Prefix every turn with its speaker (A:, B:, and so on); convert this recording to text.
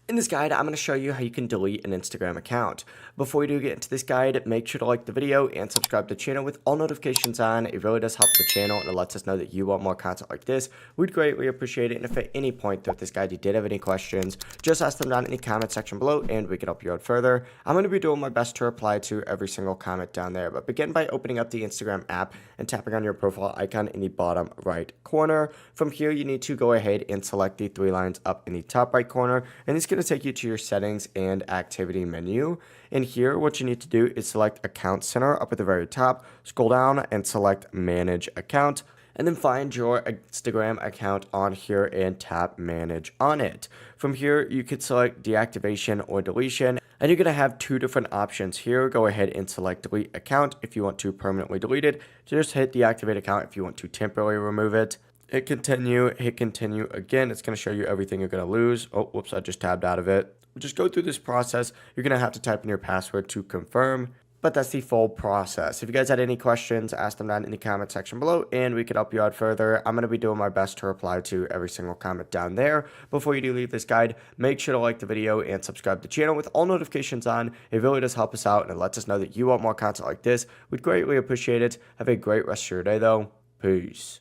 A: In this guide, I'm going to show you how you can delete an Instagram account. Before you do get into this guide, make sure to like the video and subscribe to the channel with all notifications on. It really does help the channel and it lets us know that you want more content like this. We'd greatly appreciate it. And if at any point throughout this guide you did have any questions, just ask them down in the comment section below and we can help you out further. I'm going to be doing my best to reply to every single comment down there. But begin by opening up the Instagram app and tapping on your profile icon in the bottom right corner. From here, you need to go ahead and select the three lines up in the top right corner. And it's going to take you to your settings and activity menu. And here, what you need to do is select Account Center up at the very top, scroll down and select Manage Account, and then find your Instagram account on here and tap Manage on it. From here, you could select deactivation or deletion, and you're going to have two different options here. Go ahead and select Delete Account if you want to permanently delete it. Just hit Deactivate Account if you want to temporarily remove it. Hit continue again. It's going to show you everything you're going to lose. Oh, whoops, I just tabbed out of it. Just go through this process. You're going to have to type in your password to confirm, but that's the full process. If you guys had any questions, ask them down in the comment section below and we could help you out further. I'm going to be doing my best to reply to every single comment down there. Before you do leave this guide, make sure to like the video and subscribe to the channel with all notifications on. It really does help us out and it lets us know that you want more content like this. We'd greatly appreciate it. Have a great rest of your day though. Peace.